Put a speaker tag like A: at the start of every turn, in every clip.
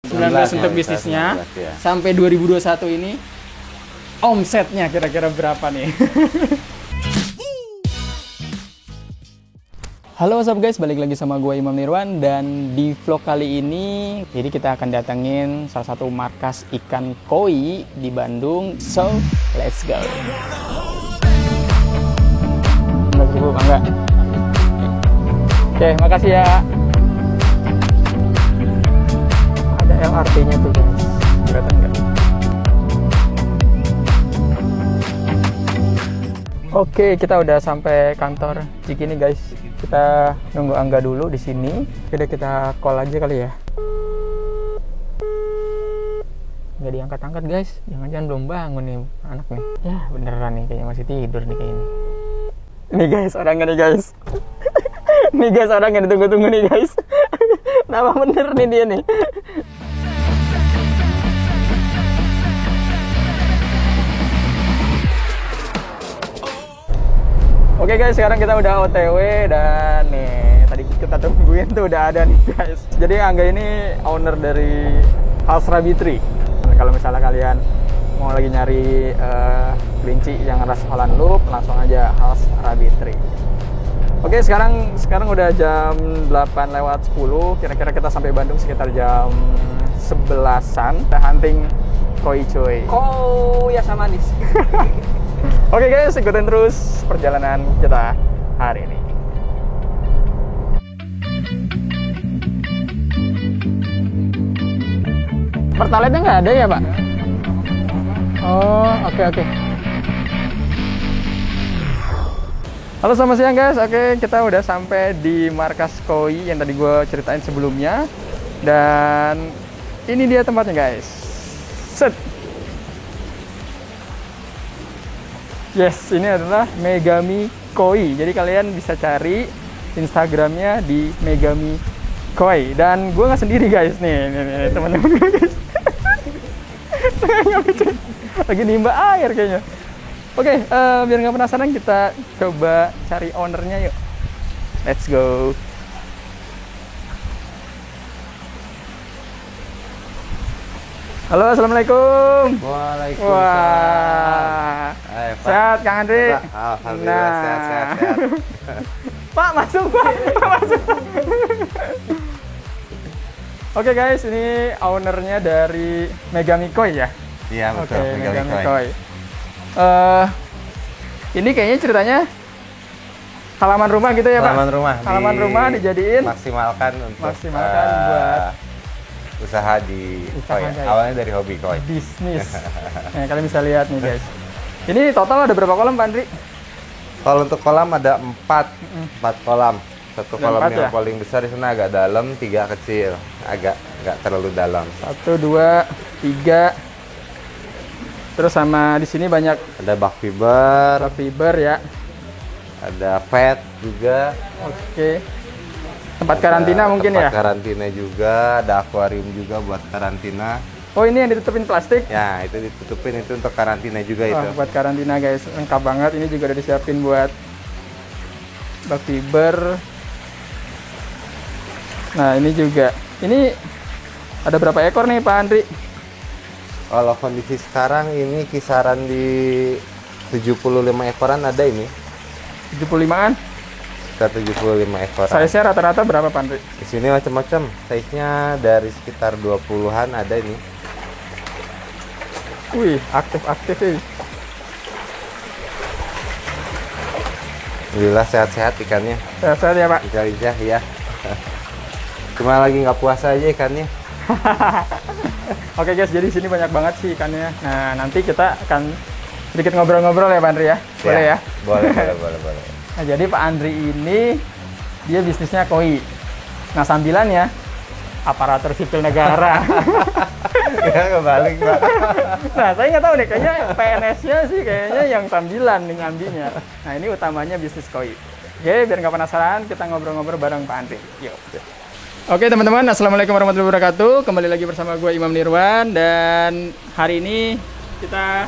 A: 19 untuk bisnisnya.
B: 19, ya.
A: Sampai 2021 ini omsetnya kira-kira berapa nih? Halo what's up guys, balik lagi sama gue Imam Nirwan. Dan di vlog kali ini jadi kita akan datengin salah satu markas ikan koi di Bandung. So, let's go. Bangga. Oke, makasih ya. Ada LRT-nya tuh guys, kelihatan nggak? Oke, kita udah sampai kantor Cikini guys. Kita nunggu Angga dulu di sini. Udah kita call aja kali ya. Nggak diangkat-angkat guys. Jangan-jangan belum bangun nih anak nih. Ya beneran nih, kayaknya masih tidur nih kayaknya. Nih guys, orangnya nih guys. Nih guys, orangnya ditunggu-tunggu nih guys. Nama bener nih dia nih. Oke guys, sekarang kita udah OTW dan nih tadi kita tungguin tuh udah ada nih guys. Jadi Angga ini owner dari Hals Rabbitry. Kalau misalnya kalian mau lagi nyari kelinci yang ras Holland Loop, langsung aja Hals Rabbitry. Oke, sekarang udah jam 8:10. Kira-kira kita sampai Bandung sekitar jam 11-an. Kita hunting koi cuy.
B: Oh ya sama manis.
A: Oke guys, ikutin terus perjalanan kita hari ini. Pertalite-nya nggak ada ya, Pak? Oh, oke. Halo, selamat siang guys. Oke, kita udah sampai di markas koi yang tadi gue ceritain sebelumnya. Dan ini dia tempatnya guys. Set. Yes, ini adalah Megami Koi. Jadi kalian bisa cari Instagramnya di Megami Koi. Dan gue nggak sendiri guys, nih teman-teman gue guys. Lagi nimba air kayaknya. Oke, biar nggak penasaran kita coba cari ownernya yuk. Let's go. Halo, assalamualaikum.
B: Waalaikumsalam.
A: Wah, sehat Kang Andri?
B: Alhamdulillah sehat.
A: Pak, masuk Pak. Masuk. Oke guys, ini ownernya dari Megami Koi ya?
B: Iya betul.
A: Oke, Megami
B: Koi.
A: Koi. Ini kayaknya ceritanya halaman rumah gitu ya Pak? Halaman rumah dijadiin
B: maksimalkan untuk
A: buat
B: usaha di koi. Awalnya dari hobi koi.
A: Bisnis. Nah, kalian bisa lihat nih guys. Ini total ada berapa kolam Pak Andri?
B: Kalau untuk kolam ada 4 kolam. Satu kolam yang
A: ya?
B: paling besar di sana agak dalam, 3 kecil. Agak nggak terlalu dalam.
A: 1, 2, 3. Terus sama di sini banyak
B: Ada bak fiber
A: ya.
B: Ada vet juga.
A: Oke. Tempat karantina mungkin ya?
B: Tempat karantina juga, ada akuarium juga buat karantina.
A: Oh, ini yang ditutupin plastik?
B: Ya, itu ditutupin, itu untuk karantina juga itu.
A: Buat karantina guys, lengkap banget. Ini juga udah disiapin buat bak fiber. Nah, ini juga. Ini ada berapa ekor nih Pak Andri?
B: Kalau kondisi sekarang ini kisaran di 75 ekoran ada ini.
A: 75-an?
B: Sekitar 75 ekoran.
A: Size-nya rata-rata berapa Pak Andri?
B: Di sini macam-macam. Size-nya dari sekitar 20-an ada ini.
A: Wih, aktif nih.
B: Alhamdulillah sehat-sehat ikannya.
A: Sehat ya Pak?
B: Lincah ya. Cuma lagi nggak puasa aja ikannya.
A: Oke guys, jadi sini banyak banget sih ikannya. Nah, nanti kita akan sedikit ngobrol-ngobrol ya Pak Andri ya? Boleh ya?
B: Boleh.
A: Nah, jadi Pak Andri ini dia bisnisnya koi. Nah, sambilannya aparatur sipil negara.
B: Ya kebalik Pak.
A: Nah, saya nggak tahu nih, kayaknya PNS-nya sih kayaknya yang sambilan nih ngambilnya. Nah, ini utamanya bisnis koi. Oke, biar nggak penasaran, kita ngobrol-ngobrol bareng Pak Andri. Yuk. Oke teman-teman, assalamualaikum warahmatullahi wabarakatuh. Kembali lagi bersama gue Imam Nirwan. Dan hari ini kita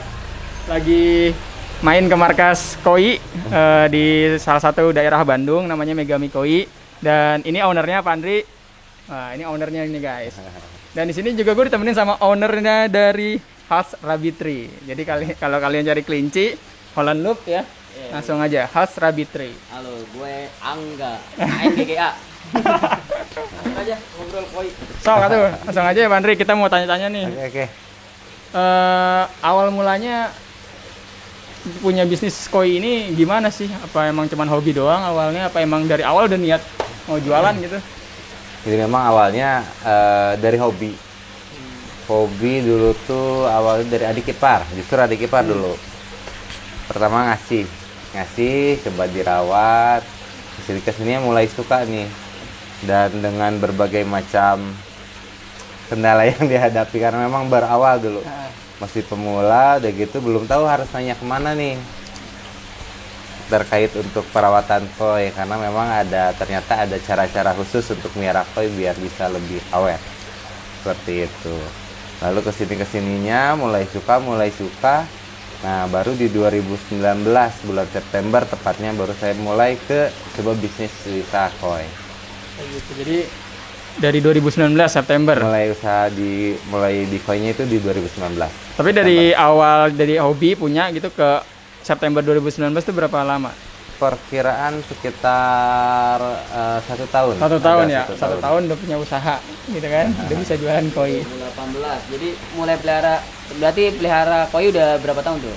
A: lagi main ke markas koi di salah satu daerah Bandung, namanya Megami Koi. Dan ini ownernya Pak Andri. Nah, ini ownernya ini guys. Dan di sini juga gue ditemenin sama ownernya dari House Rabbitry. Jadi kalau kalian cari kelinci Holland Loop ya, langsung aja House Rabbitry.
C: Halo, gue Angga, ANGGA. Langsung aja ngobrol koi.
A: So, tuh, langsung aja ya Pandri, kita mau tanya-tanya nih.
B: Oke.
A: Awal mulanya punya bisnis koi ini gimana sih? Apa emang cuman hobi doang awalnya? Apa emang dari awal udah niat mau jualan gitu?
B: Jadi memang awalnya dari hobi. Hobi dulu tuh awalnya dari adik ipar, justru adik ipar dulu. Pertama ngasih, coba dirawat, kesini mulai suka nih. Dan dengan berbagai macam kendala yang dihadapi karena memang berawal dulu. Masih pemula, udah gitu belum tahu harus nanya kemana nih terkait untuk perawatan koi, karena memang ternyata ada cara-cara khusus untuk melihara koi biar bisa lebih awet seperti itu. Lalu kesininya mulai suka. Nah baru di 2019 bulan September tepatnya baru saya mulai ke coba bisnis usaha koi.
A: Gitu. Jadi dari 2019 September
B: mulai di koinya itu di 2019.
A: Tapi dari awal dari hobi punya gitu ke September 2019 itu berapa lama?
B: Perkiraan sekitar 1 tahun.
A: 1 tahun ya, 1 tahun udah punya usaha gitu kan, udah bisa jualan koi.
C: 2018, jadi mulai pelihara koi udah berapa tahun tuh?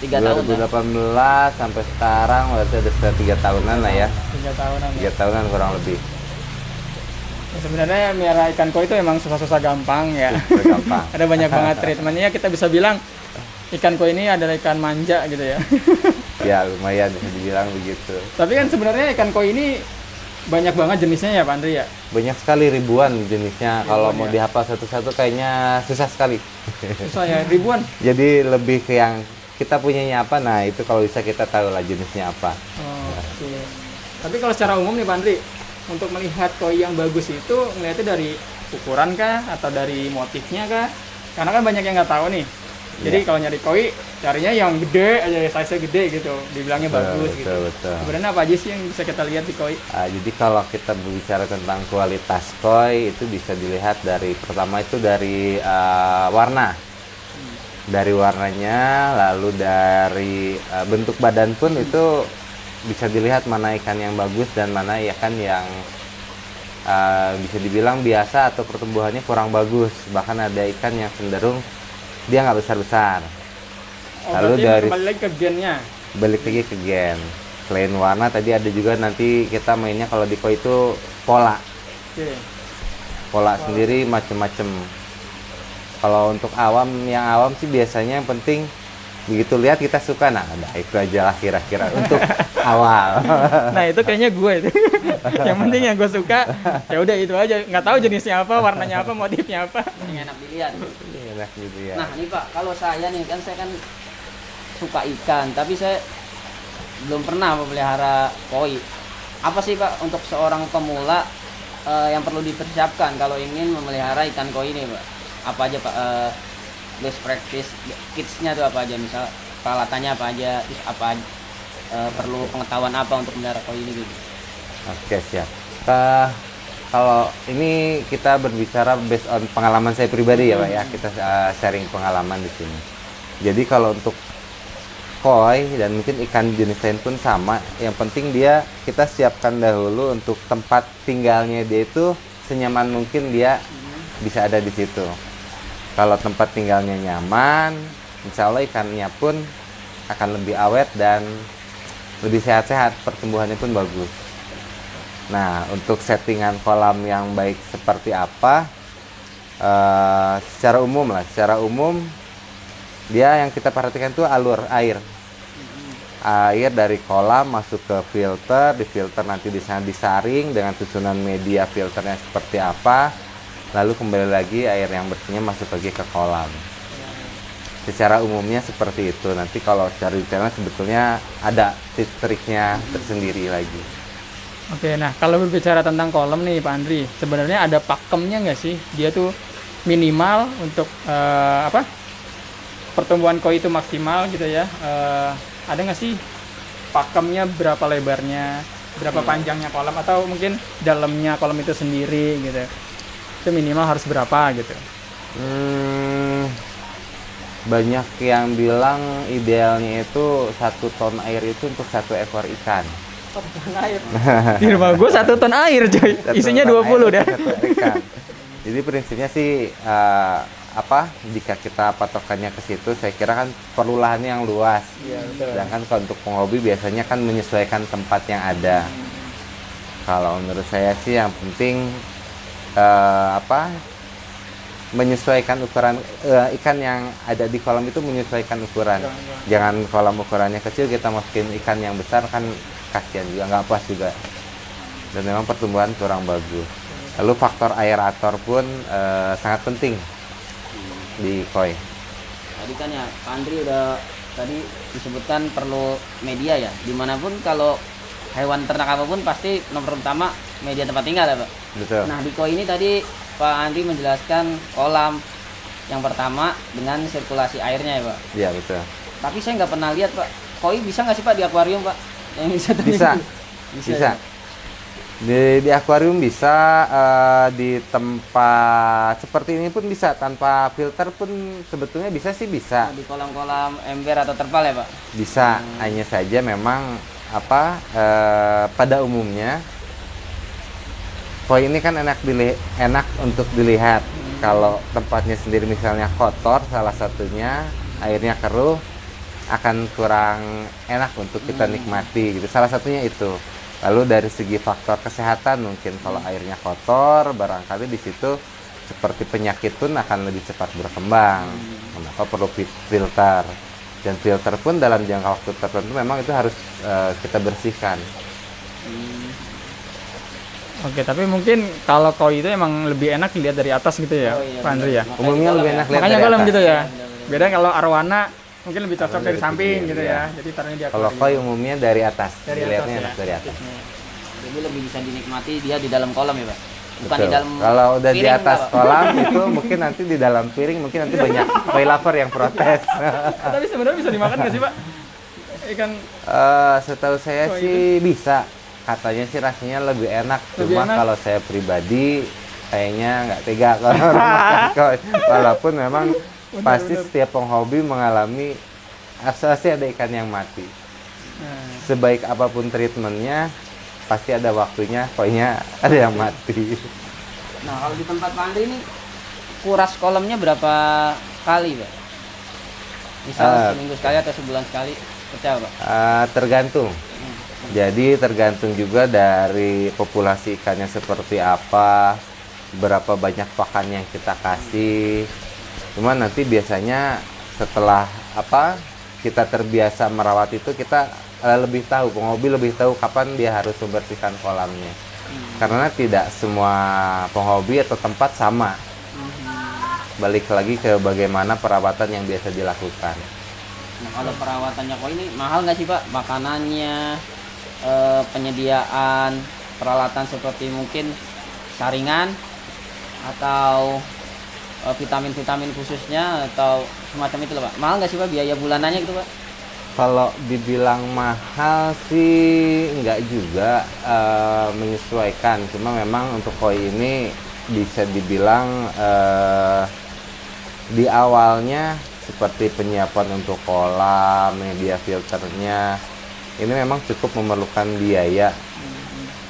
C: 3 tahun
B: 2018 sampai sekarang berarti ada sekitar 3 tahunan lah ya.
A: 3 tahunan.
B: 3 tahunan kurang lebih.
A: Ya, sebenarnya melihara ikan koi itu emang susah-susah gampang ya.
B: Gampang.
A: Ada banyak banget treatmentnya, kita bisa bilang ikan koi ini adalah ikan manja gitu ya.
B: Ya lumayan bisa dibilang begitu.
A: Tapi kan sebenarnya ikan koi ini banyak banget jenisnya ya Pak Andri ya?
B: Banyak sekali, ribuan jenisnya. Kalau mau
A: ya?
B: dihafal satu-satu kayaknya susah sekali.
A: Susah ya, ribuan?
B: Jadi lebih ke yang kita punyanya apa, nah itu kalau bisa kita tahu lah jenisnya apa.
A: Oh, oke. Tapi kalau secara umum nih Pak Andri, untuk melihat koi yang bagus itu ngelihatnya dari ukuran kah atau dari motifnya kah? Karena kan banyak yang nggak tahu nih. Jadi kalau nyari koi carinya yang gede aja, size-nya gede gitu, dibilangnya bagus gitu.
B: Betul.
A: Sebenarnya apa aja sih yang bisa kita lihat di koi?
B: Jadi kalau kita berbicara tentang kualitas koi itu bisa dilihat pertama itu dari warna. Dari warnanya, lalu dari bentuk badan pun itu bisa dilihat mana ikan yang bagus dan mana ikan yang bisa dibilang biasa atau pertumbuhannya kurang bagus. Bahkan ada ikan yang cenderung dia nggak besar-besar.
A: Lalu kembali lagi ke gennya.
B: Balik lagi ke gen. Selain warna tadi ada juga nanti kita mainnya kalau di koi itu pola.
A: Oke.
B: Pola sendiri macem-macem. Kalau untuk yang awam sih biasanya yang penting begitu lihat kita suka, nah itu aja lah kira-kira untuk awal.
A: Nah itu kayaknya gue itu. Yang penting yang gue suka ya udah itu aja, nggak tahu jenisnya apa, warnanya apa, motifnya apa.
C: Yang enak dilihat.
B: Enak gitu ya.
C: Nah ini Pak, kalau saya nih kan saya kan suka ikan, tapi saya belum pernah memelihara koi. Apa sih Pak untuk seorang pemula yang perlu dipersiapkan kalau ingin memelihara ikan koi ini Pak? Apa aja Pak best practice kids-nya tuh apa aja, misal peralatannya apa aja, terus apa perlu pengetahuan apa untuk memelihara koi ini gitu.
B: Oke, siap. Kalau ini kita berbicara based on pengalaman saya pribadi ya Pak ya, kita sharing pengalaman di sini. Jadi kalau untuk koi dan mungkin ikan jenis lain pun sama, yang penting kita siapkan dahulu untuk tempat tinggalnya dia itu senyaman mungkin dia bisa ada di situ. Kalau tempat tinggalnya nyaman, insya Allah ikannya pun akan lebih awet dan lebih sehat-sehat, pertumbuhannya pun bagus. Nah, untuk settingan kolam yang baik seperti apa? Secara umum dia yang kita perhatikan tuh alur air. Air dari kolam masuk ke filter, di filter nanti di sana disaring dengan susunan media filternya seperti apa. Lalu kembali lagi air yang bersihnya masuk lagi ke kolam. Secara umumnya seperti itu. Nanti kalau secara detailnya sebetulnya ada triknya tersendiri lagi.
A: Oke, nah kalau berbicara tentang kolam nih Pak Andri, sebenarnya ada pakemnya nggak sih? Dia tuh minimal untuk pertumbuhan koi itu maksimal gitu ya. Ada nggak sih pakemnya, berapa lebarnya, berapa panjangnya kolam, atau mungkin dalamnya kolam itu sendiri gitu? itu minimal harus berapa gitu?
B: Banyak yang bilang idealnya itu 1 ton air itu untuk 1 ekor ikan.
A: Di rumah gue 1 ton air coy,
B: 1
A: isinya
B: ton
A: 20
B: air
A: dah.
B: untuk 1 ikan. Jadi prinsipnya sih jika kita patokannya ke situ, saya kira kan perlu lahan yang luas.
A: Iya, betul.
B: Sedangkan kalau untuk penghobi biasanya kan menyesuaikan tempat yang ada. Kalau menurut saya sih yang penting menyesuaikan ukuran ikan yang ada di kolam itu, menyesuaikan ukuran. Jangan kolam ukurannya kecil kita masukin ikan yang besar, kan kasihan juga, nggak pas juga. Dan memang pertumbuhan kurang bagus. Lalu faktor aerator pun sangat penting di koi.
C: Tadi kan ya Pak Andri udah tadi disebutkan perlu media ya. Dimanapun kalau hewan ternak apapun pasti nomor utama media tempat tinggal ya Pak.
B: Betul.
C: Nah di koi ini tadi Pak Andri menjelaskan kolam yang pertama dengan sirkulasi airnya ya Pak.
B: Iya betul.
C: Tapi saya nggak pernah lihat Pak. Koi bisa nggak sih Pak di akuarium Pak? Yang bisa tadi.
B: Bisa.
C: Bisa.
B: Di akuarium bisa, di tempat seperti ini pun bisa, tanpa filter pun sebetulnya bisa sih, bisa.
C: Di kolam-kolam ember atau terpal ya Pak?
B: Bisa, hanya saja memang pada umumnya koi ini kan enak untuk dilihat. Kalau tempatnya sendiri misalnya kotor, salah satunya airnya keruh, akan kurang enak untuk kita nikmati gitu. Salah satunya itu. Lalu dari segi faktor kesehatan, mungkin kalau airnya kotor, barangkali di situ seperti penyakit pun akan lebih cepat berkembang. Maka perlu filter. Dan filter pun dalam jangka waktu tertentu memang itu harus kita bersihkan.
A: Oke, tapi mungkin kalau koi itu emang lebih enak dilihat dari atas gitu ya,
C: Oh, iya,
A: Pak Andri ya.
B: Umumnya lebih enak lihat
A: Makanya
B: dari
A: kolam
B: atas.
A: gitu ya. Beda kalau arwana mungkin lebih cocok
B: Arwana
A: dari
B: dari
A: samping
B: pinggir,
A: gitu
B: iya.
A: ya. Jadi taruhnya di
B: Kalau
A: akuarium.
B: koi umumnya dari atas,
A: Dari
B: dilihatnya
A: atas
B: enak
A: ya.
B: dari atas.
C: Jadi lebih bisa dinikmati dia di dalam kolam ya Pak? Bukan di
B: Betul.
C: dalam
B: Kalau udah di
C: piring,
B: atas
C: Pak?
B: kolam itu mungkin nanti di dalam piring, mungkin nanti banyak koi lover yang protes.
A: Tapi sebenarnya bisa dimakan nggak sih Pak? Ikan
B: Setahu saya
A: Koi
B: sih bisa. Katanya sih rasanya lebih enak.
A: Lebih
B: Cuma
A: enak?
B: kalau saya pribadi kayaknya nggak tega kalau makan koi. Walaupun memang pasti setiap penghobi mengalami pasti ada ikan yang mati. Sebaik apapun treatmentnya, pasti ada waktunya koinya ada yang mati.
C: Nah kalau di tempat Pak Andri ini kuras kolamnya berapa kali Pak? Misal seminggu sekali atau sebulan sekali, percaya Pak?
B: Tergantung. Jadi tergantung juga dari populasi ikannya seperti apa, berapa banyak pakan yang kita kasih. Cuman nanti biasanya setelah kita terbiasa merawat itu, kita lebih tahu, penghobi lebih tahu kapan dia harus membersihkan kolamnya. Karena tidak semua penghobi atau tempat sama. Balik lagi ke bagaimana perawatan yang biasa dilakukan.
C: Nah kalau perawatannya koi ini mahal nggak sih Pak? Makanannya, penyediaan peralatan seperti mungkin saringan atau vitamin-vitamin khususnya atau semacam itu loh Pak. Mahal nggak sih Pak biaya bulanannya gitu Pak?
B: Kalau dibilang mahal sih nggak juga, menyesuaikan. Cuma memang untuk koi ini bisa dibilang di awalnya seperti penyiapan untuk kolam, media filternya, ini memang cukup memerlukan biaya.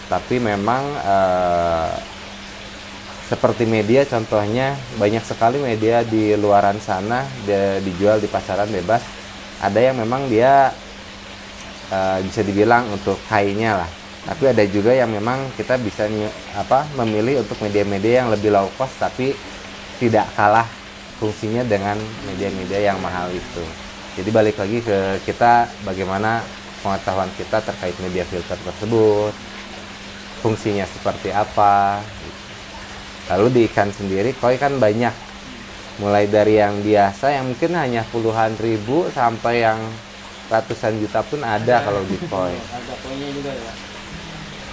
B: Tapi memang seperti media, contohnya banyak sekali media di luaran sana dijual di pasaran bebas. Ada yang memang dia bisa dibilang untuk high-nya lah. Tapi ada juga yang memang kita bisa memilih untuk media-media yang lebih low cost tapi tidak kalah fungsinya dengan media-media yang mahal itu. Jadi balik lagi ke kita, bagaimana pengetahuan kita terkait media filter tersebut, fungsinya seperti apa. Lalu di ikan sendiri, koi kan banyak, mulai dari yang biasa yang mungkin hanya puluhan ribu sampai yang ratusan juta pun ada kalau di koi.
C: Harga koinya juga ya Pak?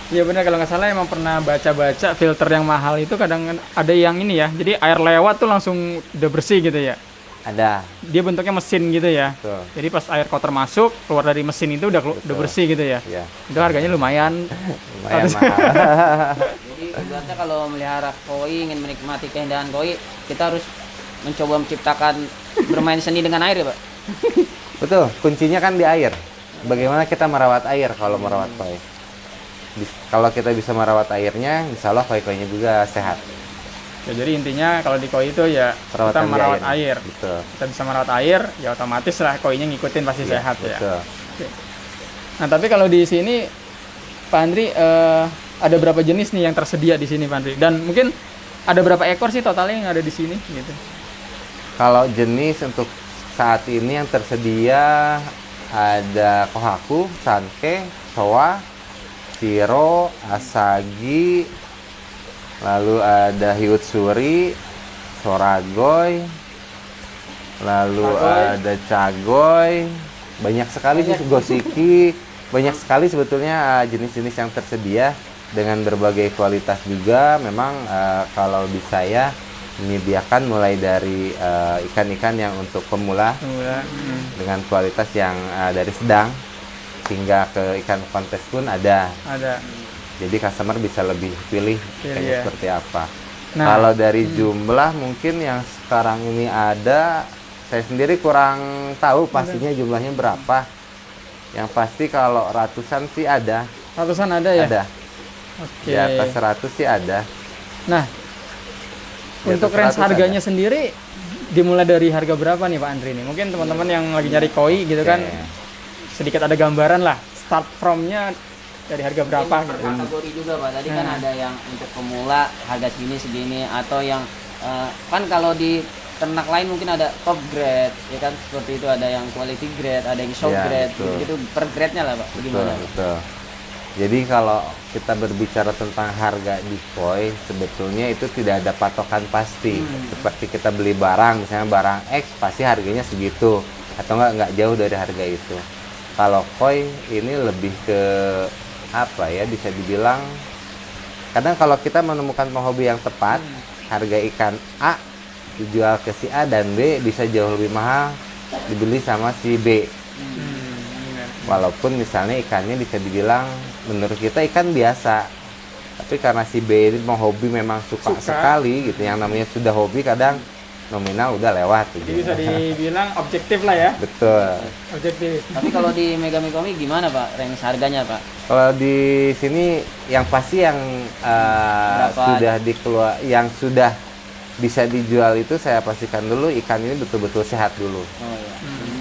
A: Iya benar, kalau nggak salah emang pernah baca-baca filter yang mahal itu kadang ada yang ini ya. Jadi air lewat tuh langsung udah bersih gitu ya.
B: Ada.
A: Dia bentuknya mesin gitu ya.
B: Betul.
A: Jadi pas air kotor masuk, keluar dari mesin itu udah bersih gitu ya.
B: Ya,
A: Itu harganya lumayan.
B: lumayan mahal.
C: Jadi Ibaratnya kalau melihara koi, ingin menikmati keindahan koi, kita harus mencoba menciptakan bermain seni dengan air ya Pak?
B: Betul, kuncinya kan di air. Bagaimana kita merawat air kalau merawat koi? Kalau kita bisa merawat airnya, insya Allah koi-koinya juga sehat.
A: Ya, jadi intinya kalau di koi itu ya kita
B: Perawatan di
A: merawat air.
B: Betul.
A: Kita bisa merawat air, ya otomatis lah koinya ngikutin pasti
B: Iya,
A: sehat ya.
B: betul.
A: Oke. Nah tapi kalau di sini Pak Andri ada berapa jenis nih yang tersedia di sini Pak Andri? Dan mungkin ada berapa ekor sih totalnya yang ada di sini gitu?
B: Kalau jenis untuk saat ini yang tersedia ada Kohaku, Sanke, Showa, Shiro, Asagi, lalu ada Hiutsuri, Soragoy, lalu
A: Cagoy.
B: ada Cagoy, banyak sekali sih Gosiki, banyak sekali sebetulnya jenis-jenis yang tersedia dengan berbagai kualitas juga. Memang kalau di saya menyediakan mulai dari ikan-ikan yang untuk pemula dengan kualitas yang dari sedang hingga ke ikan kontes pun ada.
A: Ada.
B: Jadi customer bisa lebih pilih ikannya
A: ya.
B: seperti apa.
A: Nah,
B: Kalau dari jumlah mungkin yang sekarang ini ada, saya sendiri kurang tahu pastinya jumlahnya berapa. Yang pasti kalau ratusan sih ada.
A: ratusan ada ya?
B: Ada.
A: Oke.
B: Di atas 100 sih ada.
A: Nah,
B: Di
A: untuk
B: atas
A: range
B: 100
A: harganya
B: ada.
A: sendiri dimulai dari harga berapa nih Pak Andri nih? Mungkin teman-teman yang lagi nyari koi gitu kan
B: Oke.
A: sedikit ada gambaran lah. Start from-nya dari harga berapa
C: Mungkin
A: gitu.
C: per kategori juga Pak. Tadi kan ada yang untuk pemula harga segini atau yang kan kalau di ternak lain mungkin ada top grade ya kan, seperti itu, ada yang quality grade, ada yang show
B: Ya,
C: grade
B: betul.
C: gitu per grade-nya lah Pak.
B: Betul,
C: Bagaimana?
B: betul. Jadi kalau kita berbicara tentang harga di koi, sebetulnya itu tidak ada patokan pasti. Seperti kita beli barang, misalnya barang X pasti harganya segitu, atau nggak jauh dari harga itu. Kalau koi ini lebih ke apa ya, bisa dibilang kadang kalau kita menemukan penghobi yang tepat, harga ikan A dijual ke si A dan B bisa jauh lebih mahal dibeli sama si B. Walaupun misalnya ikannya bisa dibilang menurut kita ikan biasa, tapi karena si B ini hobi memang suka sekali gitu, yang namanya sudah hobi kadang nominal udah lewat
A: Jadi
B: gitu.
A: bisa dibilang objektif lah ya.
B: Betul.
A: Objektif.
C: Tapi kalau di Megami Komi gimana Pak range harganya Pak?
B: Kalau di sini yang pasti yang
C: Berapa?
B: sudah dikeluar, yang sudah bisa dijual itu saya pastikan dulu ikan ini betul-betul sehat dulu.
C: Oh iya.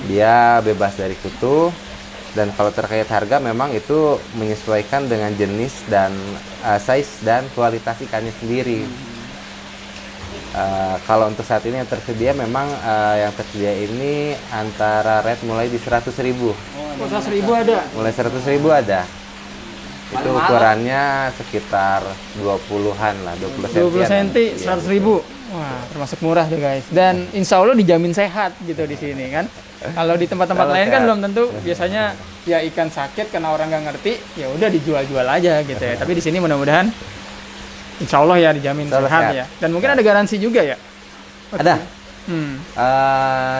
B: Dia bebas dari kutu. Dan kalau terkait harga memang itu menyesuaikan dengan jenis dan size dan kualitas ikannya sendiri. Kalau untuk saat ini yang tersedia memang yang tersedia ini antara rate mulai di 100.000.
A: Oh, 100.000 ada.
B: Mulai 100.000 ada. Itu
C: Paling mahal.
B: ukurannya sekitar 20-an lah, 20
A: 20
B: cm.
A: cm, 100.000. Wah, termasuk murah tuh guys. Dan insya Allah dijamin sehat gitu di sini kan. Kalau di tempat-tempat
B: Kalau
A: lain kan
B: sehat.
A: belum tentu. Biasanya ya ikan sakit karena orang nggak ngerti, ya udah dijual-jual aja gitu ya. Tapi di sini mudah-mudahan insya Allah ya dijamin
B: Insya Allah
A: sehat
B: sehat.
A: ya. Dan mungkin ada garansi juga ya.
B: Ada.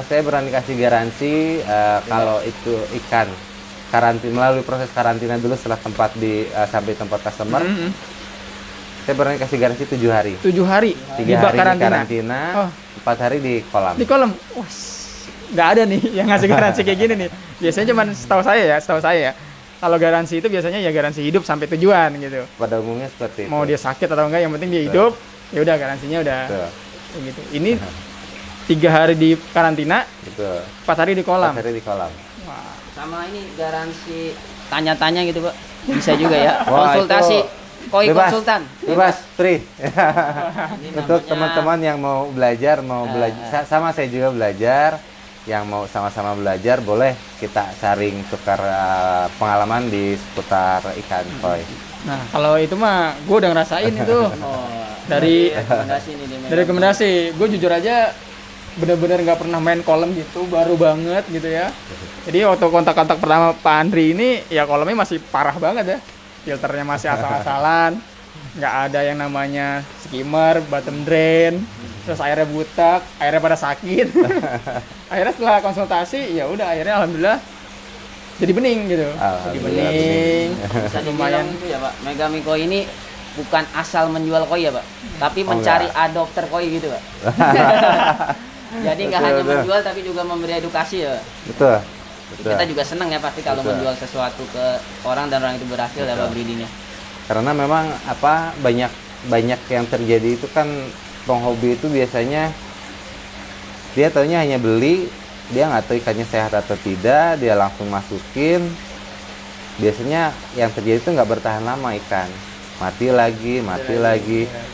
B: Saya berani kasih garansi kalau itu ikan melalui proses karantina dulu setelah sampai tempat customer. Saya berani kasih garansi 7 hari.
A: 7 hari
B: 3
A: di bak
B: hari di
A: karantina.
B: karantina,
A: Oh.
B: 4 hari di kolam.
A: Di kolam. Wah, nggak ada nih yang ngasih garansi kayak gini nih. Biasanya cuma setahu saya ya. Kalau garansi itu biasanya ya garansi hidup sampai tujuan gitu.
B: Pada umumnya seperti itu.
A: Mau dia sakit atau enggak, yang penting dia hidup, ya udah garansinya udah
B: Betul.
A: kayak gitu. Ini 3 hari di karantina,
B: Betul.
A: 4 hari di kolam.
B: 4 hari di kolam.
A: Wah,
C: Sama ini garansi tanya-tanya gitu Pak. Bisa juga ya.
B: Wah,
C: Konsultasi koi
B: Bebas.
C: konsultan.
B: Bebas, free.
C: Ini
B: Untuk
C: namanya-
B: teman-teman yang mau belajar, sama saya juga belajar, yang mau sama-sama belajar, boleh kita sharing tukar pengalaman di seputar ikan koi.
A: nah kalau itu mah gue udah ngerasain itu
C: Oh,
A: dari
C: rekomendasi nih di
A: dari rekomendasi. Gue jujur aja bener-bener nggak pernah main kolam gitu, baru banget gitu ya. Jadi waktu kontak-kontak pertama Pak Andri ini, ya kolamnya masih parah banget ya. Filternya masih asal-asalan, nggak ada yang namanya skimmer, bottom drain, terus airnya butak, airnya pada sakit. Akhirnya setelah konsultasi, ya udah akhirnya alhamdulillah jadi bening gitu. Jadi
B: Alhamdulillah
A: bening,
C: Bisa
A: lumayan.
C: dibilang itu ya Pak. Megami Koi ini bukan asal menjual koi ya Pak, tapi
B: Oh,
C: mencari
B: enggak.
C: adopter koi gitu Pak. Jadi nggak
B: Betul,
C: hanya
B: betul.
C: menjual tapi juga memberi edukasi ya.
B: Betul. Betul.
C: Kita juga senang ya pasti kalau
B: Betul.
C: menjual sesuatu ke orang dan orang itu berhasil ya Pak breedingnya.
B: Karena memang apa banyak yang terjadi itu kan penghobi itu biasanya dia taunya hanya beli, dia nggak tahu ikannya sehat atau tidak, dia langsung masukin. Biasanya yang terjadi itu nggak bertahan lama ikan, mati lagi,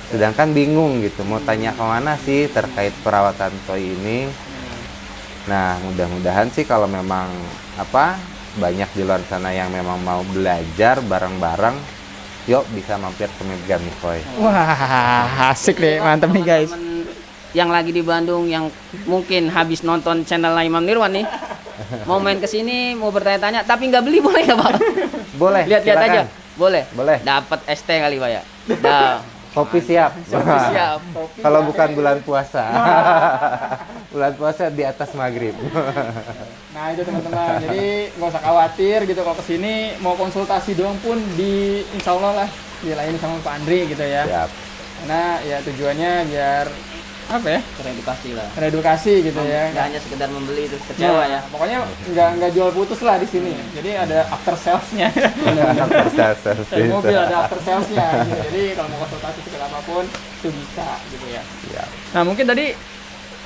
B: sedangkan bingung gitu mau tanya kemana sih terkait perawatan koi ini. Nah, mudah-mudahan sih kalau memang apa banyak di luar sana yang memang mau belajar bareng-bareng, yuk bisa mampir ke Megami Koi.
A: Wah, asik deh, mantap nih guys.
C: Teman-teman yang lagi di Bandung yang mungkin habis nonton channel Imam Nirwan nih, mau main ke sini, mau bertanya-tanya, tapi nggak beli boleh nggak Pak?
B: Boleh,
C: Lihat-lihat
B: silakan.
C: aja, boleh.
B: Boleh.
C: Dapat ST kali Pak ya. Dah.
B: Kopi siap.
C: Siap.
B: Kalau bukan bulan puasa. Bulan puasa di atas maghrib.
A: Nah itu teman-teman, jadi nggak usah khawatir gitu kalau kesini mau konsultasi doang pun di insya Allah lah dilayani sama Pak Andri gitu ya.
B: Siap.
A: Karena ya tujuannya biar apa ya,
C: Teredukasi lah.
A: teredukasi gitu ya.
C: Nggak hanya sekedar membeli terus kecewa ya.
A: Pokoknya nggak jual putus lah di sini. Jadi ada after salesnya. Dari mobil ada after salesnya. Gitu. Jadi kalau mau konsultasi segala apapun itu bisa gitu ya.
B: Siap.
A: Nah mungkin tadi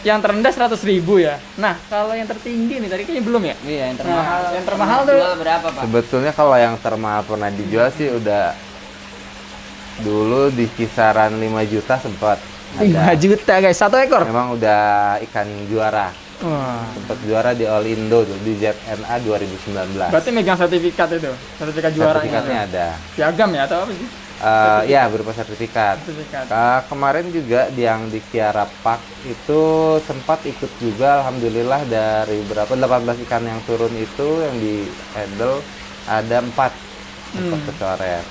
A: yang terendah 100.000 ya. Nah kalau yang tertinggi nih tadi kayaknya belum ya.
C: Iya, yang termahal.
A: Nah, yang termahal tuh
C: jual berapa Pak?
B: Sebetulnya kalau yang termahal pernah dijual sih udah dulu di kisaran 5 juta sempat
A: 5 juta guys, 1 ekor.
B: Memang udah ikan juara.
A: Wah.
B: Sempat juara di All Indo tuh, di ZNA 2019.
A: Berarti megang sertifikat itu, sertifikat juaranya.
B: Sertifikatnya ada.
A: Piagam ya atau apa sih?
B: Ya berupa sertifikat.
A: Sertifikat.
B: Kemarin juga yang di Kiara Park itu sempat ikut juga, alhamdulillah dari berapa 18 ikan yang turun itu yang di handle ada 4 ekor pecoret.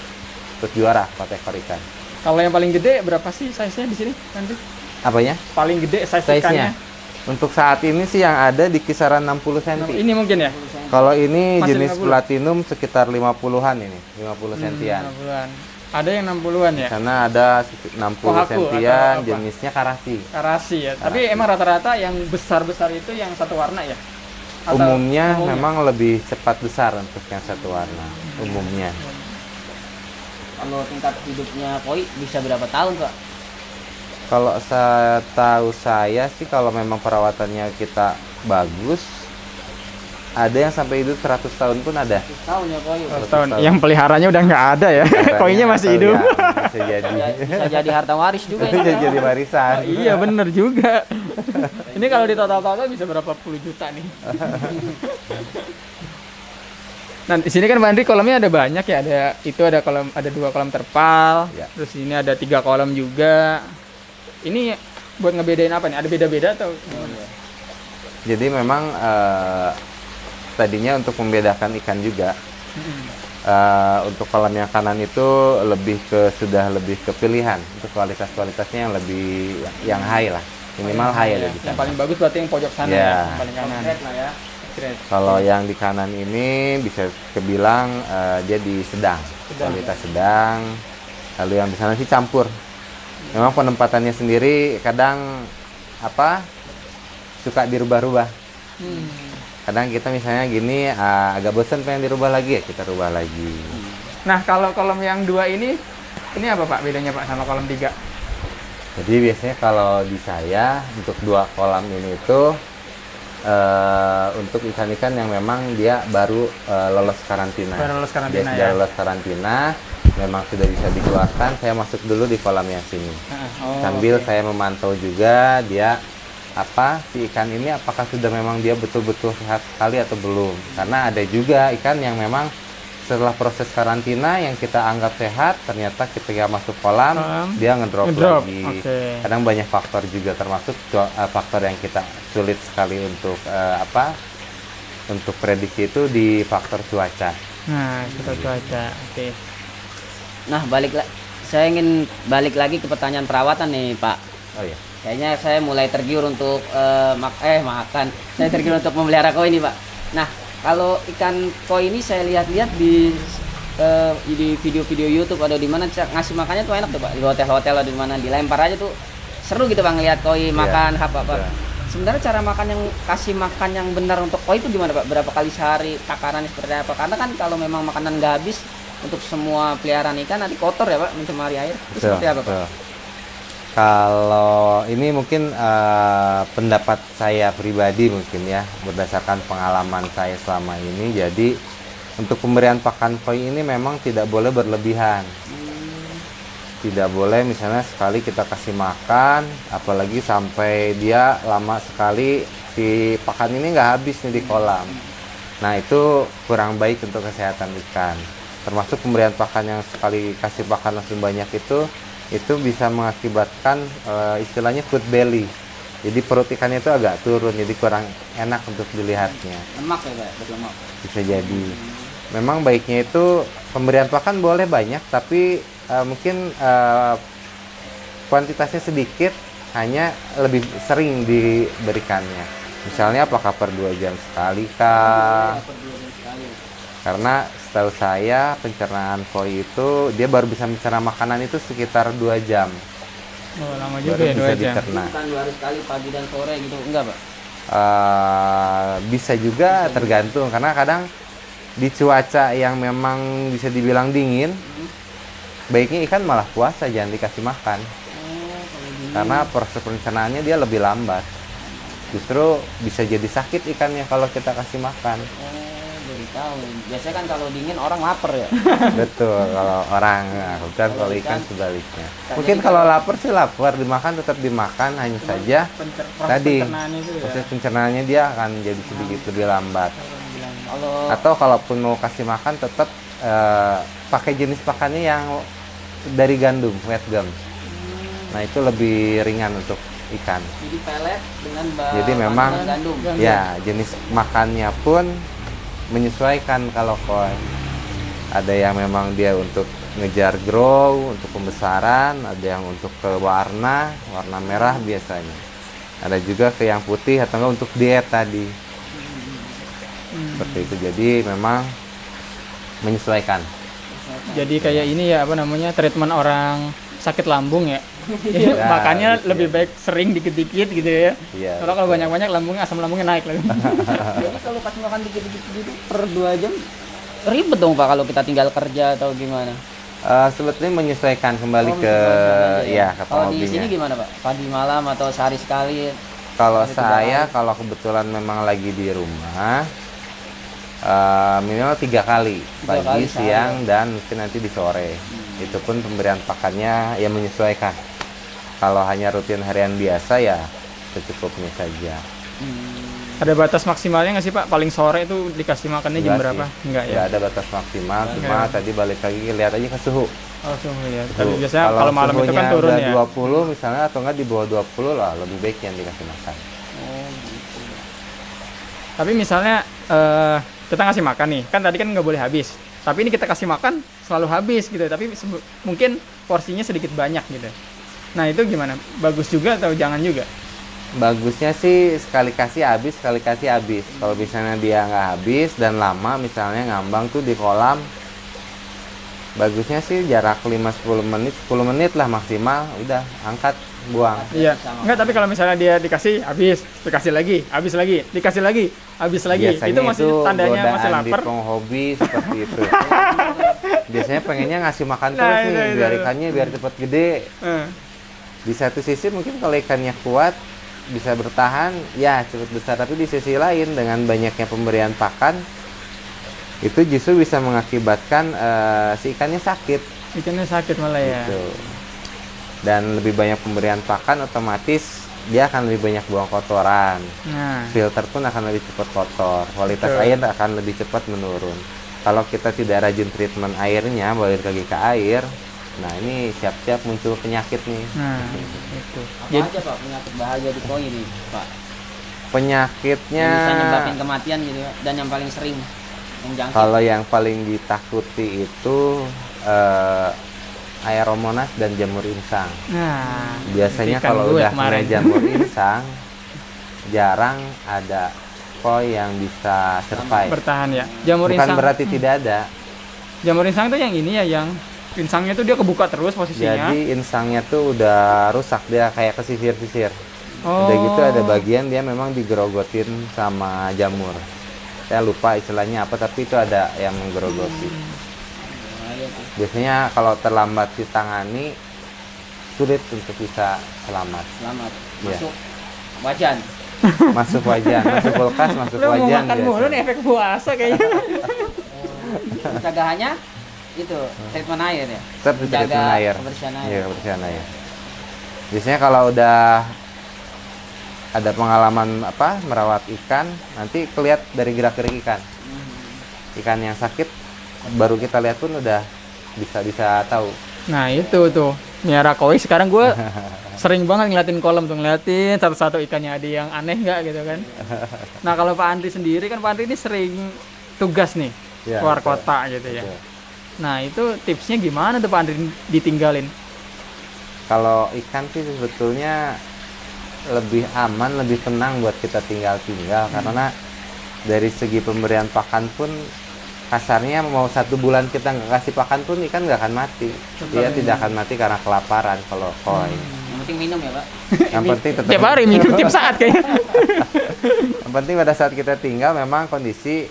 B: Terus juara 4 ekor ikan.
A: Kalau yang paling gede berapa sih size-nya di sini nanti?
B: Apanya?
A: Paling gede size
B: Size-nya?
A: ikannya.
B: Untuk saat ini sih yang ada di kisaran 60 cm.
A: Ini mungkin ya?
B: Kalau ini
A: Masih
B: jenis
A: 50?
B: platinum sekitar 50-an ini, 50 sentian.
A: 60-an. Ada yang 60-an ya?
B: Sana ada 60
A: Kohaku
B: sentian,
A: atau apa?
B: jenisnya karasi.
A: Karasi ya. Tapi emang rata-rata yang besar-besar itu yang satu warna ya? Atau
B: Umumnya memang lebih cepat besar untuk yang satu warna. Umumnya.
C: Kalau tingkat hidupnya koi bisa berapa tahun Pak?
B: Kalau saya tahu saya sih kalau memang perawatannya kita bagus, ada yang sampai hidup 100 tahun pun ada.
C: 100 tahun ya koi.
A: 100 tahun. Yang peliharanya udah nggak ada ya? Koinnya masih
B: Atau
A: hidup.
B: ya, bisa jadi.
C: Bisa jadi harta waris juga
B: Bisa
C: ini.
B: jadi warisan.
A: Iya bener juga. Ini kalau di total-total bisa berapa puluh juta nih. Nah di sini kan Pak Andri kolamnya ada banyak ya, ada kolam, ada 2 kolam terpal,
B: Ya.
A: terus ini ada 3 kolam juga. Ini buat ngebedain apa nih? Ada beda-beda atau gimana?
B: Jadi memang tadinya untuk membedakan ikan juga. Untuk kolam yang kanan itu sudah lebih ke pilihan untuk kualitasnya yang high lah, minimal high ada di
A: Yang
B: sana.
A: paling bagus berarti yang pojok sana
B: Ya.
A: ya, yang paling kanan.
C: Konkret lah ya.
A: Keren.
B: Kalau yang di kanan ini bisa kebilang dia di sedang, kualitas sedang. Lalu yang di sana sih campur. Memang penempatannya sendiri kadang suka dirubah-rubah. Kadang kita misalnya gini agak bosan pengen dirubah lagi ya kita rubah lagi.
A: Nah kalau kolam yang 2 ini apa Pak bedanya Pak sama kolam 3?
B: Jadi biasanya kalau di saya untuk 2 kolam ini itu untuk ikan-ikan yang memang dia baru lolos karantina.
A: Baru lolos karantina,
B: Dia sudah
A: ya.
B: lolos karantina, memang sudah bisa dikeluarkan. Saya masuk dulu di kolam yang sini. Sambil
A: oke.
B: saya memantau juga dia si ikan ini apakah sudah memang dia betul-betul sehat sekali atau belum. Karena ada juga ikan yang memang setelah proses karantina yang kita anggap sehat, ternyata ketika masuk kolam dia ngedrop
A: Ngedrop,
B: lagi.
A: oke.
B: Kadang banyak faktor juga, termasuk faktor yang kita sulit sekali untuk untuk prediksi itu di faktor cuaca.
A: Nah kita cuaca, oke.
C: Nah, saya ingin balik lagi ke pertanyaan perawatan nih, Pak.
B: Oh iya.
C: Kayaknya saya mulai tergiur untuk makan. Saya tergiur untuk memelihara koi ini, Pak. Nah, kalau ikan koi ini saya lihat-lihat di di video-video YouTube ada di mana ngasih makannya tuh enak tuh Pak. Di hotel-hotel ada di mana dilempar aja tuh seru gitu Bang ngeliat koi makan apa.
B: Iya.
C: Sebenarnya cara makan yang kasih makan yang benar untuk koi itu gimana Pak? Berapa kali sehari? Takarannya seperti apa? Karena kan kalau memang makanan nggak habis untuk semua peliharaan ikan nanti kotor ya Pak mencemari air. Itu seperti apa Pak?
B: Betul. Kalau ini mungkin pendapat saya pribadi mungkin ya, berdasarkan pengalaman saya selama ini. Jadi untuk pemberian pakan koi ini memang tidak boleh berlebihan. Tidak boleh misalnya sekali kita kasih makan, apalagi sampai dia lama sekali si pakan ini nggak habis nih di kolam. Nah itu kurang baik untuk kesehatan ikan. Termasuk pemberian pakan yang sekali kasih pakan langsung banyak itu bisa mengakibatkan istilahnya food belly. Jadi perut ikannya itu agak turun, jadi kurang enak untuk dilihatnya.
C: Lemak ya Pak, berlemak.
B: Bisa jadi. Memang baiknya itu pemberian pakan boleh banyak, tapi mungkin kuantitasnya sedikit, hanya lebih sering diberikannya. Misalnya apakah per 2 jam sekali kah? Karena setahu saya pencernaan koi itu dia baru bisa mencerna makanan itu sekitar 2 jam.
A: Oh, lama
B: Baru
A: juga ya 2
B: bisa
A: jam.
B: dicerna.
C: Bukan 2 hari sekali pagi dan sore gitu, enggak Pak?
B: Bisa juga tergantung, karena kadang di cuaca yang memang bisa dibilang dingin, baiknya ikan malah puasa, jangan dikasih makan. Karena proses pencernaannya dia lebih lambat. Justru bisa jadi sakit ikannya kalau kita kasih makan.
C: Baru tahu. Biasanya kan kalau dingin orang lapar ya.
B: Betul, kalau orang, nah, bukan kalau ikan sebaliknya. Mungkin kalau lapar sih lapar, dimakan tetap dimakan, hanya saja tadi proses pencernaannya dia akan jadi sedikit lebih lambat. Atau kalaupun mau kasih makan tetap pakai jenis pakannya yang dari gandum, wet gum. Nah itu lebih ringan untuk ikan.
C: Jadi pelet dengan
B: Jadi memang
C: gandum.
B: ya jenis makannya pun menyesuaikan. Kalau koi ada yang memang dia untuk ngejar grow, untuk pembesaran, ada yang untuk ke warna merah biasanya, ada juga ke yang putih atau enggak untuk diet tadi. Seperti itu. Jadi memang menyesuaikan.
A: Jadi kayak ini ya apa namanya treatment orang sakit lambung ya.
B: Ya,
A: Makanya
B: gitu
A: lebih
B: ya.
A: baik sering dikit-dikit gitu ya.
B: Iya,
A: Kalau
B: betul.
A: banyak-banyak lambungnya asam lambungnya naik lagi.
C: Jadi kalau kasih makan dikit-dikit gitu per 2 jam ribet dong Pak kalau kita tinggal kerja atau gimana?
B: Sebetulnya menyesuaikan kembali ke ke
C: Kalau di
B: penghobinya.
C: sini gimana Pak? Pagi malam atau sehari sekali?
B: Kalau
C: Hari
B: saya, kalau kebetulan memang lagi di rumah, minimal 3 kali,
C: Tiga
B: pagi,
C: kali sehari,
B: siang, dan mungkin nanti di sore. Itu pun pemberian pakannya ya menyesuaikan. Kalau hanya rutin harian biasa ya secukupnya saja.
A: Ada batas maksimalnya nggak sih Pak? Paling sore itu dikasih makannya jam
B: Enggak
A: berapa?
B: sih.
A: Enggak ya.
B: Nggak ada batas maksimal, cuma tadi balik lagi lihat aja ke suhu.
A: Oh, suhu ya.
B: Suhu.
A: Tapi biasanya kalau malam itu kan
B: suhunya
A: turun
B: udah
A: ya.
B: 20 misalnya, atau enggak di bawah 20 lah, lebih baik yang dikasih makan.
A: Tapi misalnya kita ngasih makan nih, kan tadi kan nggak boleh habis. Tapi ini kita kasih makan selalu habis gitu. Tapi mungkin porsinya sedikit banyak gitu. Nah itu gimana? Bagus juga atau jangan juga?
B: Bagusnya sih sekali kasih habis, sekali kasih habis. Kalau misalnya dia nggak habis dan lama, misalnya ngambang tuh di kolam, bagusnya sih jarak 5-10 menit, 10 menit lah maksimal, udah angkat, buang.
A: Iya. Enggak, tapi kalau misalnya dia dikasih habis, dikasih lagi, habis lagi, dikasih lagi, habis lagi.
B: Biasanya
A: Itu masih tandanya masih
B: godaan di
A: lapar.
B: penghobi seperti itu. Biasanya pengennya ngasih makan
A: Nah,
B: terus
A: itu,
B: nih,
A: itu.
B: biar ikannya biar cepat gede.
A: Eh,
B: Di satu sisi mungkin kalau ikannya kuat, bisa bertahan, ya cepat besar. Tapi di sisi lain dengan banyaknya pemberian pakan, itu justru bisa mengakibatkan si ikannya sakit.
A: ikannya sakit malah ya.
B: Gitu. Dan lebih banyak pemberian pakan, otomatis dia akan lebih banyak buang kotoran.
A: Nah,
B: Filter pun akan lebih cepat kotor. Kualitas
A: Betul.
B: air akan lebih cepat menurun. Kalau kita tidak rajin treatment airnya, balik lagi ke air, nah ini siap-siap muncul penyakit nih.
A: nah itu.
C: Apa
A: Jadi
C: aja Pak penyakit bahaya di koi ini Pak?
B: Penyakitnya,
C: Yang bisa nyebabin kematian gitu ya. Dan yang paling sering yang jangkit.
B: kalau yang paling ditakuti itu Aeromonas dan jamur insang.
A: nah,
B: Biasanya
A: ikan
B: kalau
A: gue
B: udah
A: kemarin.
B: kena jamur insang, jarang ada koi yang bisa survive.
A: bertahan ya. Jamur
B: Bukan
A: insang.
B: berarti tidak ada,
A: Jamur insang tuh yang ini ya, yang insangnya tuh dia kebuka terus posisinya.
B: Jadi insangnya tuh udah rusak, dia kayak kesisir-sisir.
A: Oh.
B: Udah gitu ada bagian dia memang digerogotin sama jamur. Saya lupa istilahnya apa, tapi itu ada yang menggerogoti.
C: Bahaya tuh.
B: Biasanya kalau terlambat ditangani sulit untuk bisa selamat.
C: Selamat.
B: Iya.
C: Masuk wajan.
B: Masuk wajan, masuk kulkas, masuk
A: Lu mau
B: wajan.
A: makan mulu nih efek puasa kayaknya.
C: Pencegahannya itu treatment air ya.
B: Tetap
C: Menjaga
B: treatment air.
C: kebersihan air.
B: Iya, kebersihan air. Biasanya kalau udah ada pengalaman merawat ikan, nanti kelihat dari gerak-gerik ikan. Ikan yang sakit baru kita lihat pun udah bisa tahu.
A: Nah itu tuh miara koi sekarang gue sering banget ngeliatin kolam tuh, ngeliatin satu-satu ikannya ada yang aneh nggak gitu kan. Nah kalau Pak Andri sendiri kan, Pak Andri ini sering tugas nih
B: Ya,
A: keluar
B: betul.
A: kota gitu ya.
B: Betul.
A: Nah itu tipsnya gimana tuh Pak Andri ditinggalin?
B: Kalau ikan sih sebetulnya lebih aman, lebih tenang buat kita tinggal karena dari segi pemberian pakan pun kasarnya mau 1 bulan kita nggak kasih pakan pun ikan nggak akan mati. Dia tidak akan mati karena kelaparan kalau koi.
C: Yang penting minum ya, Pak.
B: Yang penting tetap
A: Tiap hari minum tiap saat kayaknya.
B: yang penting pada saat kita tinggal memang kondisi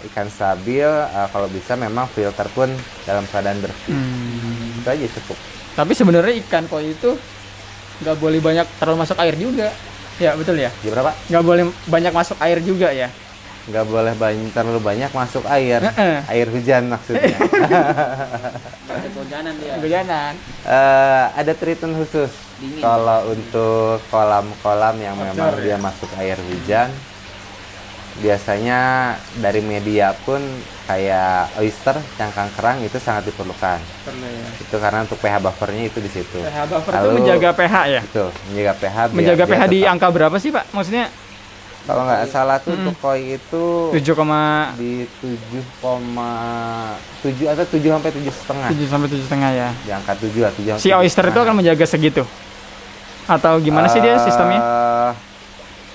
B: ikan stabil, kalau bisa memang filter pun dalam keadaan bersih. Itu aja cukup.
A: Tapi sebenarnya ikan koi itu nggak boleh banyak terlalu masuk air juga. Ya betul ya.
B: Gimana Pak?
A: Nggak boleh banyak masuk air juga ya.
B: Nggak boleh terlalu banyak masuk air. Air hujan maksudnya.
C: Ada kehujanan dia.
A: Kehujanan.
B: Ada treatment khusus.
C: Dingin.
B: Kalau untuk kolam-kolam yang memang
A: Outdoor,
B: dia
A: ya?
B: masuk air hujan, biasanya dari media pun kayak oyster, cangkang kerang itu sangat diperlukan.
A: Perlu ya.
B: Itu karena untuk pH buffernya itu di situ.
A: pH buffer itu
B: Lalu-
A: menjaga pH ya.
B: Betul, menjaga pH.
A: Menjaga
B: biar
A: pH di
B: tetap-
A: angka berapa sih Pak? Maksudnya
B: Kalau nggak salah tuh untuk koi itu
A: 7,
B: di 7,7 atau 7 sampai 7,5.
A: 7 sampai 7,5 ya.
B: Di angka 7 lah, 7
A: Si oyster itu akan menjaga segitu. Atau gimana sih dia sistemnya?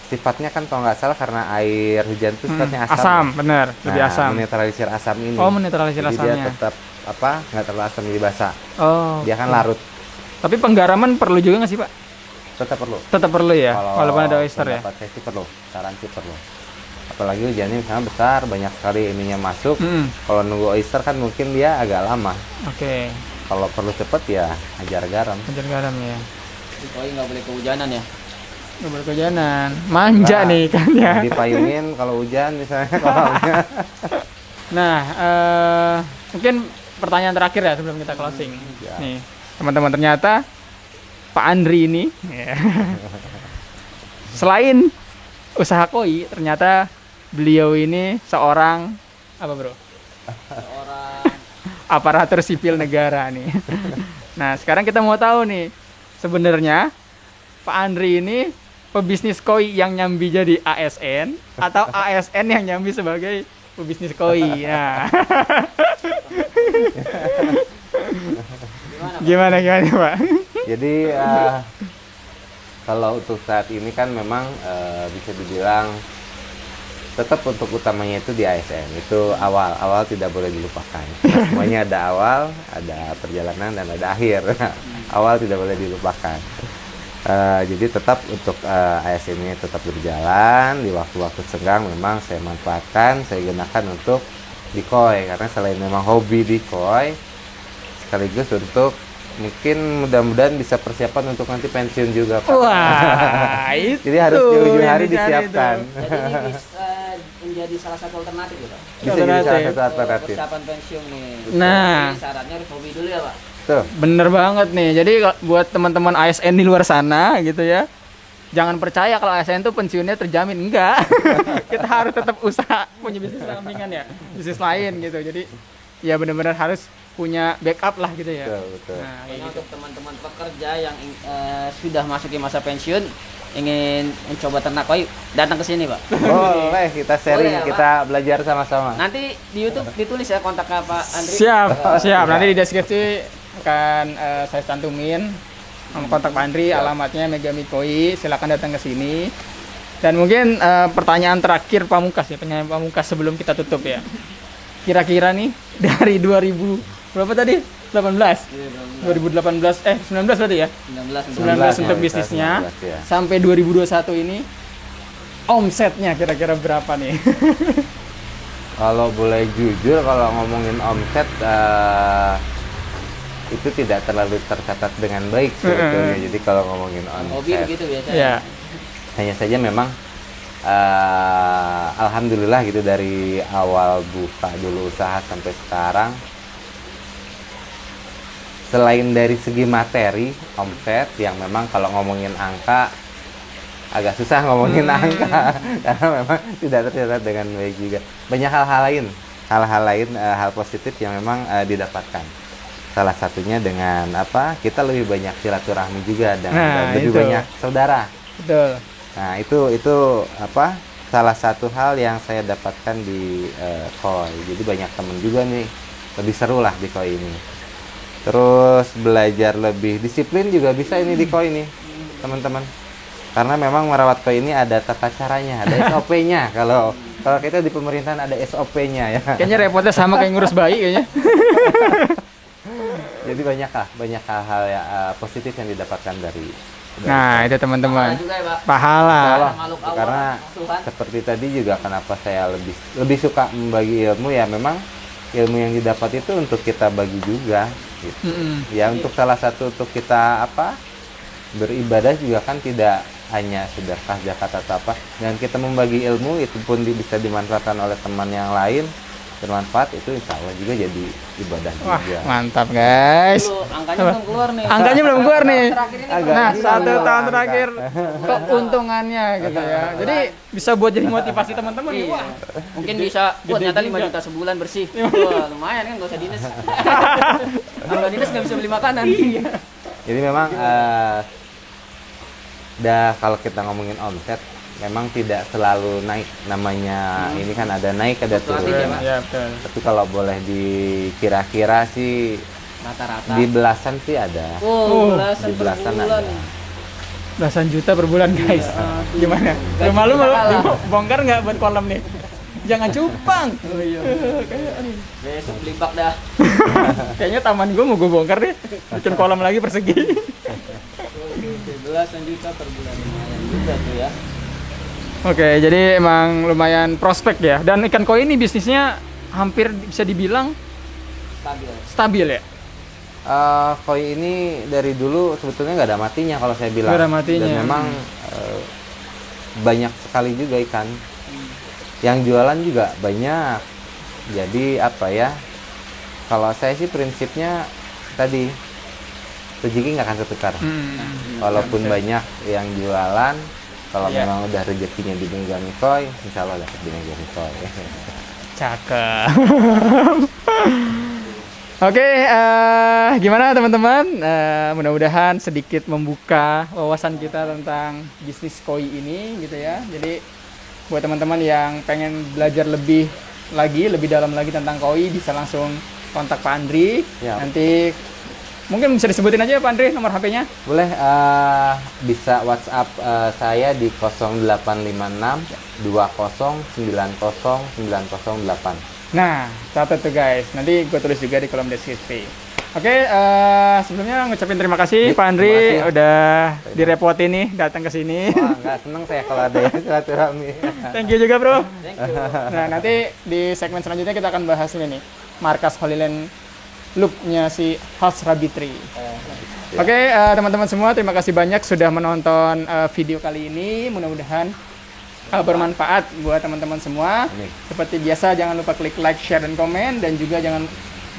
B: Sifatnya kan kalau nggak salah karena air hujan itu sifatnya asam.
A: Asam,
B: ya.
A: benar, lebih
B: Nah,
A: asam.
B: menetralisir asam ini.
A: Oh, menetralisir
B: Jadi
A: asamnya.
B: dia tetap nggak terlalu asam jadi basah.
A: Oh.
B: Dia kan larut.
A: Tapi penggaraman perlu juga nggak sih Pak?
B: Tetap perlu.
A: Tetap perlu ya,
B: Kalau
A: walaupun ada oyster ya.
B: pendapat saya sih perlu, saran sih perlu. Apalagi hujannya misalnya besar, banyak sekali ininya masuk.
A: Mm,
B: Kalau nunggu oyster kan mungkin dia agak lama.
A: Oke,
B: Kalau perlu cepet ya ajar garam.
A: ajar garam ya.
C: Di koi nggak boleh kehujanan ya.
A: Nggak boleh kehujanan. Manja
B: Nah,
A: nih kan ya.
B: Dipayungin kalau hujan misalnya kolamnya.
A: Nah, mungkin pertanyaan terakhir ya sebelum kita closing.
B: Ya.
A: Nih, teman-teman, ternyata Pak Andri ini ya, selain usaha koi, ternyata beliau ini seorang apa bro?
C: Seorang
A: Aparatur sipil negara nih. Nah, sekarang kita mau tahu nih, sebenarnya Pak Andri ini pebisnis koi yang nyambi jadi ASN atau ASN yang nyambi sebagai pebisnis koi. Nah,
C: gimana, Pak?
A: gimana Pak?
B: Jadi kalau untuk saat ini kan memang bisa dibilang tetap untuk utamanya itu di ASN. Itu awal tidak boleh dilupakan. Semuanya ada awal, ada perjalanan dan ada akhir. Awal tidak boleh dilupakan. Jadi tetap untuk ASN ini tetap berjalan. Di waktu-waktu senggang memang saya manfaatkan, saya gunakan untuk di koi karena selain memang hobi di koi, sekaligus untuk mungkin mudah-mudahan bisa persiapan untuk nanti pensiun juga Pak.
A: Wah, itu.
B: Jadi harus di ujung
A: yang
B: hari
A: dicari
B: disiapkan.
A: tuh.
C: Jadi ini bisa menjadi salah satu alternatif ya, Pak.
B: Bisa jadi salah
A: Alternatif.
B: satu alternatif.
C: Persiapan pensiun nih.
A: Nah.
C: Jadi syaratnya harus hobi dulu ya, Pak.
B: Tuh.
A: Bener banget nih. Jadi buat teman-teman ASN di luar sana gitu ya, jangan percaya kalau ASN tuh pensiunnya terjamin. Enggak. Kita harus tetap usaha, punya bisnis sampingan ya, bisnis lain gitu. Jadi ya benar-benar harus punya backup lah gitu ya.
B: Betul, betul.
A: Nah, kayak
C: Pokoknya
A: gitu.
C: untuk teman-teman pekerja yang sudah masuki masa pensiun, ingin mencoba ternak koi, datang ke sini, Pak.
B: Boleh kita sharing,
C: Boleh ya, Pak?
B: kita belajar sama-sama.
C: Nanti di YouTube ditulis ya kontaknya Pak Andri.
A: Siap, siap. Nanti di deskripsi akan saya cantumin kontak Pak Andri, alamatnya Megami Koi. Silakan datang ke sini. Dan mungkin pertanyaan terakhir pamungkas ya, pertanyaan pamungkas sebelum kita tutup ya. kira-kira nih dari 2000 berapa tadi? 18. 2018 19 berarti ya? 19 untuk bisnisnya
B: 19, ya.
A: sampai 2021 ini omsetnya kira-kira berapa nih?
B: Kalau boleh jujur, kalau ngomongin omset itu tidak terlalu tercatat dengan baik sebetulnya. Jadi kalau ngomongin
C: Hobi
B: omset,
C: begitu biasanya.
A: Ya.
B: hanya saja memang alhamdulillah gitu dari awal buka dulu usaha sampai sekarang, selain dari segi materi omset yang memang kalau ngomongin angka agak susah ngomongin angka karena memang tidak tercatat dengan baik juga. Banyak hal-hal lain hal positif yang memang didapatkan. Salah satunya dengan apa? Kita lebih banyak silaturahmi juga dan lebih
A: itu.
B: banyak saudara.
A: Betul.
B: Nah, itu apa? Salah satu hal yang saya dapatkan di Koi. Jadi banyak temen juga nih. Lebih seru lah di Koi ini. Terus belajar lebih disiplin juga bisa ini di Koi nih, teman-teman. Karena memang merawat koi ini ada tata caranya, ada SOP-nya. Kalau kita di pemerintahan ada SOP-nya ya.
A: Kayaknya repotnya sama kayak ngurus bayi kayaknya.
B: Jadi banyak hal-hal ya, positif yang didapatkan dari
A: Nah, itu teman-teman.
C: Pahala juga ya, Pak.
A: Pahala.
C: Makhluk Allah,
B: karena
C: Tuhan.
B: seperti tadi juga kenapa saya lebih suka membagi ilmu ya, memang ilmu yang didapat itu untuk kita bagi juga gitu. Ya untuk salah satu untuk kita apa? Beribadah juga kan tidak hanya sedekah, zakat atau apa, dan kita membagi ilmu itu pun bisa dimanfaatkan oleh teman yang lain, bermanfaat, itu insya Allah juga jadi ibadah
A: Wah,
B: juga.
A: mantap guys.
C: Dulu, angkanya belum keluar nih.
A: Angkanya belum keluar nih.
C: Terakhir ini
B: Agak
A: Nah,
B: hilang
A: 1
B: loh
A: tahun
B: angka.
A: terakhir keuntungannya gitu ya. Jadi bisa buat jadi motivasi teman-teman nih.
C: Iya.
A: Wah,
C: Mungkin bisa buat
A: gede
C: nyata
A: juga.
C: 5 juta sebulan bersih. Wah, lumayan kan, gak usah dinas. Kalau dinas nggak bisa beli makanan.
B: Jadi memang kalau kita ngomongin omset, memang tidak selalu naik. Namanya ini kan ada naik, ada turun.
C: Fluktuatif ya, Pak?
A: ya betul.
B: Tapi kalau boleh dikira-kira sih
C: Rata-rata.
B: di belasan sih ada.
C: Oh, belasan
B: Di
C: per
B: belasan
C: bulan.
B: ada.
A: Belasan juta per bulan guys. Gimana?
C: Gaji
A: Rumah lu
C: kita
A: mau
C: kalah.
A: bongkar nggak buat kolam nih? Jangan cupang.
C: Oh iya. Besok beli bak dah.
A: Kayaknya taman gue mau gue bongkar deh. Bikin kolam lagi persegi.
C: Belasan juta per bulan, lumayan juga tuh ya.
A: Oke, jadi emang lumayan prospek ya. Dan ikan koi ini bisnisnya hampir bisa dibilang
C: Stabil.
A: stabil ya.
B: Koi ini dari dulu sebetulnya nggak ada matinya kalau saya bilang.
A: Nggak ada matinya.
B: Dan memang banyak sekali juga ikan. Yang jualan juga banyak. Jadi apa ya? Kalau saya sih prinsipnya tadi rezeki nggak akan setukar. Walaupun banyak yang jualan, kalau
A: Iya.
B: memang udah rezekinya di megang koi, insya Allah dapat di megang koi.
A: Cakep. Oke, gimana teman-teman? Mudah-mudahan sedikit membuka wawasan kita tentang bisnis koi ini gitu ya. Jadi buat teman-teman yang pengen belajar lebih dalam lagi tentang koi, bisa langsung kontak Pak Andri.
B: Ya.
A: Nanti mungkin bisa disebutin aja Pak Andri nomor HP-nya.
B: Boleh bisa WhatsApp saya di 0856 20 90 908.
A: Nah, catat tuh guys. Nanti gue tulis juga di kolom deskripsi. Oke, sebelumnya ngucapin terima kasih Pak Andri
B: Terima kasih.
A: udah direpotin nih datang ke sini.
B: Wah, nggak seneng saya kalau ada yang silaturahmi.
A: Thank you juga bro.
C: Thank you.
A: Nah, nanti di segmen selanjutnya kita akan bahas ini nih, markas Holy Land Loop-nya si Has Rabbitry. Oke, teman-teman semua, terima kasih banyak sudah menonton video kali ini. Mudah-mudahan bermanfaat buat teman-teman semua.
B: Amin.
A: Seperti biasa, jangan lupa klik like, share, dan komen. Dan juga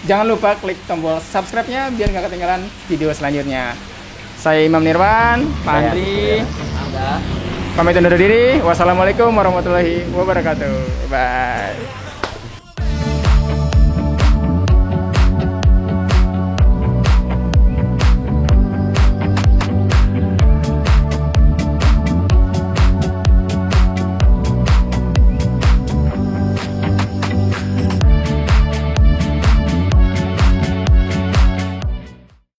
A: jangan lupa klik tombol subscribe-nya biar nggak ketinggalan video selanjutnya. Saya Imam Nirwan, Pak
B: Saya
A: Andri.
C: Anda.
A: Pamit undur diri. Wassalamualaikum warahmatullahi wabarakatuh. Bye.